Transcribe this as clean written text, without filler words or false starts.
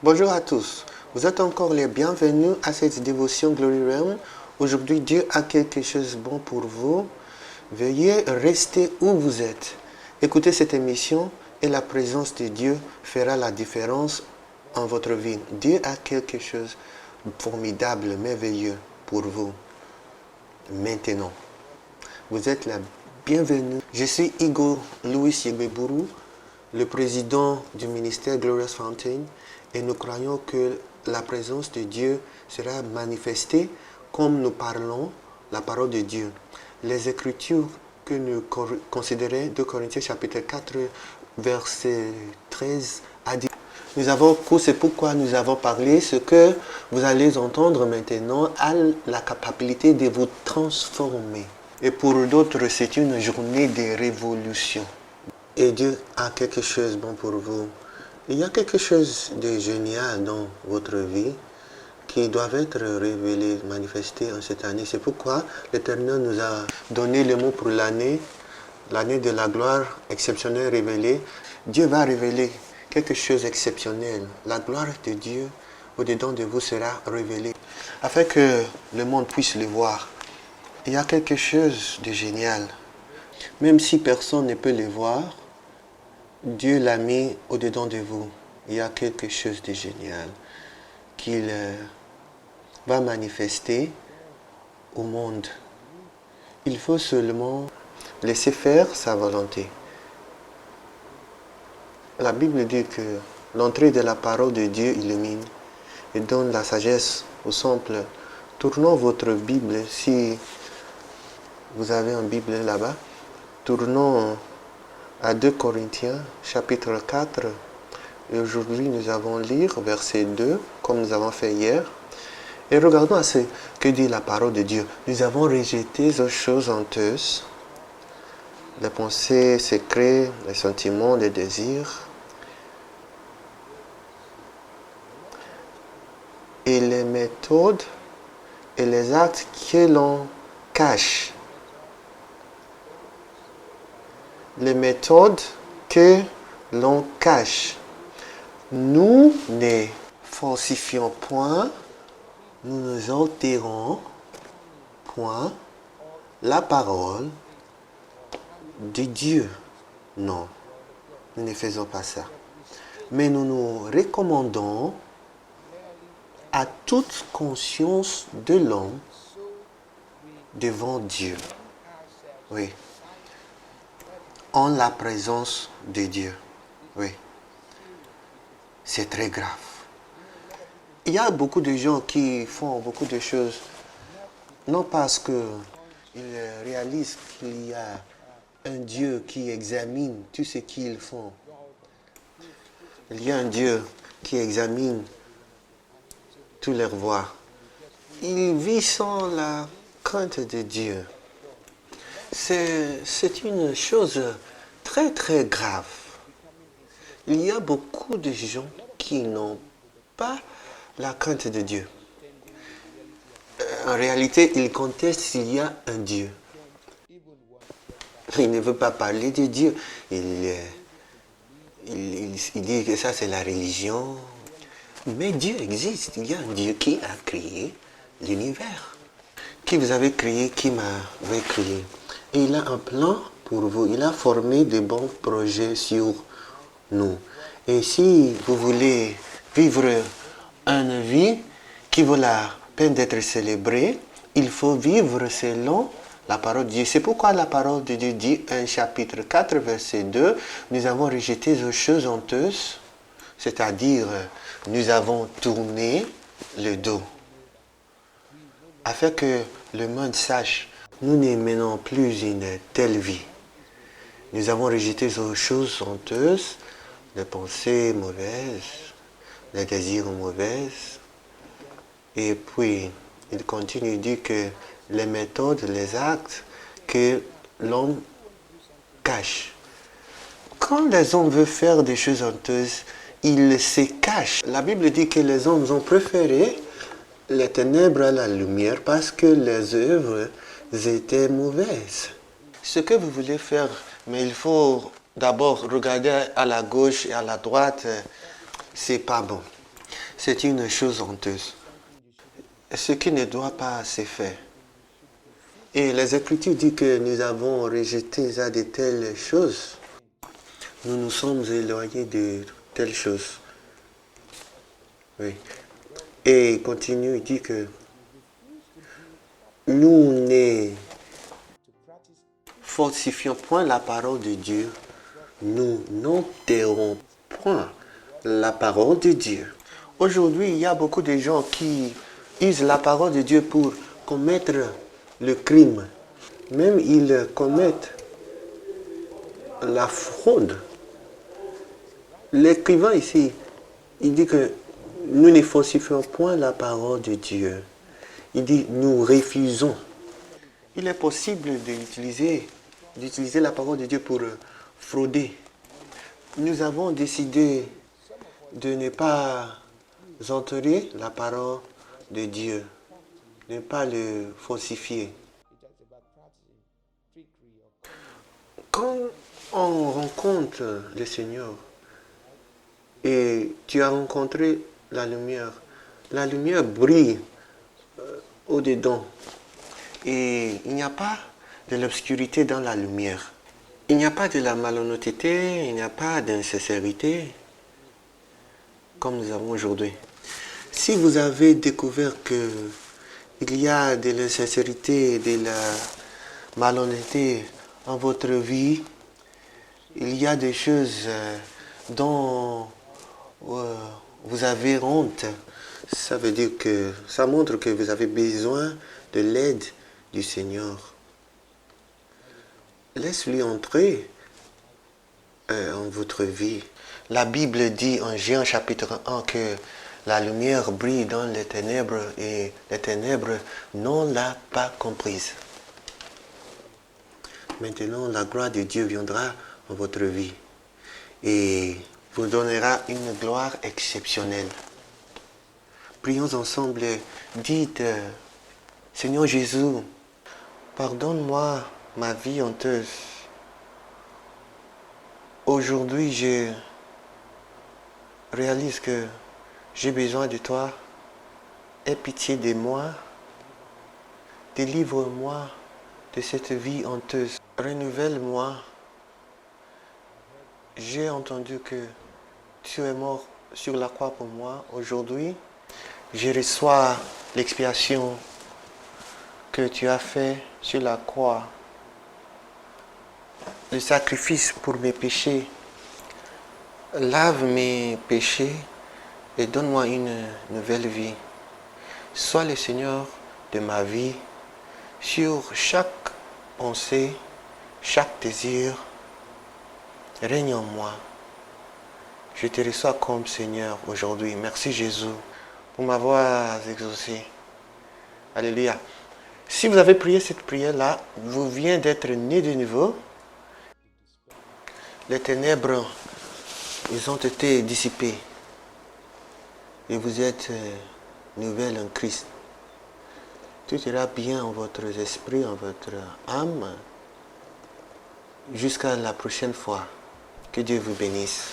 Bonjour à tous, vous êtes encore les bienvenus à cette dévotion Glory Realm. Aujourd'hui, Dieu a quelque chose de bon pour vous. Veuillez rester où vous êtes. Écoutez cette émission et la présence de Dieu fera la différence en votre vie. Dieu a quelque chose de formidable, merveilleux pour vous. Maintenant, vous êtes la bienvenue. Je suis Igor Louis Yegbebourou, le président du ministère Glorious Fountain, et nous croyons que la présence de Dieu sera manifestée comme nous parlons la parole de Dieu. Les Écritures que nous considérons de Corinthiens chapitre 4, verset 13 a dit: nous avons cours, c'est pourquoi nous avons parlé. Ce que vous allez entendre maintenant a la capacité de vous transformer. Et pour d'autres, c'est une journée de révolution. Et Dieu a quelque chose de bon pour vous. Il y a quelque chose de génial dans votre vie qui doit être révélé, manifesté en cette année. C'est pourquoi l'Éternel nous a donné le mot pour l'année de la gloire exceptionnelle révélée. Dieu va révéler quelque chose d'exceptionnel. La gloire de Dieu au-dedans de vous sera révélée afin que le monde puisse le voir. Il y a quelque chose de génial. Même si personne ne peut le voir, Dieu l'a mis au-dedans de vous. Il y a quelque chose de génial qu'il va manifester au monde. Il faut seulement laisser faire sa volonté. La Bible dit que l'entrée de la parole de Dieu illumine et donne la sagesse au simple. Tournons votre Bible, si vous avez une Bible là-bas, tournons à 2 Corinthiens, chapitre 4. Et aujourd'hui, nous allons lire verset 2, comme nous avons fait hier. Et regardons à ce que dit la parole de Dieu. Nous avons rejeté les choses honteuses, les pensées secrètes, les sentiments, les désirs, et les méthodes et les actes que l'on cache. Les méthodes que l'on cache. Nous ne falsifions point, nous ne altérons point la parole de Dieu. Non, nous ne faisons pas ça. Mais nous nous recommandons à toute conscience de l'homme devant Dieu. Oui. En la présence de Dieu. Oui. C'est très grave. Il y a beaucoup de gens qui font beaucoup de choses, non parce qu'ils réalisent qu'il y a un Dieu qui examine tout ce qu'ils font. Il y a un Dieu qui examine toutes leurs voies. Ils vivent sans la crainte de Dieu. C'est une chose très très grave. Il y a beaucoup de gens qui n'ont pas la crainte de Dieu. En réalité, ils contestent s'il y a un Dieu. Il ne veut pas parler de Dieu. Il dit que ça c'est la religion. Mais Dieu existe. Il y a un Dieu qui a créé l'univers. Qui vous avez créé, qui m'avait créé. Et il a un plan pour vous. Il a formé de bons projets sur nous. Et si vous voulez vivre une vie qui vaut la peine d'être célébrée, il faut vivre selon la parole de Dieu. C'est pourquoi la parole de Dieu dit, un chapitre 4, verset 2, nous avons rejeté les choses honteuses, c'est-à-dire nous avons tourné le dos, afin que le monde sache, nous ne menons plus une telle vie. Nous avons rejeté les choses honteuses, les pensées mauvaises, les désirs mauvais. Et puis, il continue, il dit que les méthodes, les actes que l'homme cache. Quand les hommes veulent faire des choses honteuses, ils se cachent. La Bible dit que les hommes ont préféré les ténèbres à la lumière parce que les œuvres étaient mauvaises. Ce que vous voulez faire, mais il faut d'abord regarder à la gauche et à la droite, c'est pas bon. c'est une chose honteuse. Ce qui ne doit pas se faire. Et les Écritures disent que nous avons rejeté ça de telles choses. Nous nous sommes éloignés de telles choses. Oui. Et il continue, il dit que nous ne falsifions point la parole de Dieu. Nous n'enterrons point la parole de Dieu. Aujourd'hui, il y a beaucoup de gens qui usent la parole de Dieu pour commettre le crime. Même ils commettent la fraude. L'écrivain ici, il dit que nous ne falsifions point la parole de Dieu. Il dit nous refusons. Il est possible d'utiliser la parole de Dieu pour frauder. Nous avons décidé de ne pas enterrer la parole de Dieu, de ne pas le falsifier. Quand on rencontre le Seigneur et tu as rencontré la lumière brille au-dedans. Et il n'y a pas de l'obscurité dans la lumière. Il n'y a pas de la malhonnêteté, il n'y a pas d'insincérité comme nous avons aujourd'hui. Si vous avez découvert qu'il y a de l'insincérité, de la malhonnêteté en votre vie, il y a des choses dont vous avez honte, ça veut dire que ça montre que vous avez besoin de l'aide du Seigneur. Laisse-lui entrer en votre vie. La Bible dit en Jean chapitre 1 que la lumière brille dans les ténèbres et les ténèbres n'ont la pas comprise. Maintenant, la gloire de Dieu viendra en votre vie et vous donnera une gloire exceptionnelle. Prions ensemble, dites, Seigneur Jésus, pardonne-moi ma vie honteuse. Aujourd'hui, je réalise que j'ai besoin de toi. Aie pitié de moi. Délivre-moi de cette vie honteuse. Renouvelle-moi. J'ai entendu que tu es mort sur la croix pour moi. Aujourd'hui, je reçois l'expiation que tu as fait sur la croix. Le sacrifice pour mes péchés. Lave mes péchés et donne-moi une nouvelle vie. Sois le Seigneur de ma vie sur chaque pensée, chaque désir. Règne en moi. Je te reçois comme Seigneur aujourd'hui. Merci Jésus pour m'avoir exaucé. Alléluia. Si vous avez prié cette prière-là, vous venez d'être né de nouveau. Les ténèbres, ils ont été dissipées. Et vous êtes nouvelle en Christ. Tout ira bien en votre esprit, en votre âme. Jusqu'à la prochaine fois. Que Dieu vous bénisse.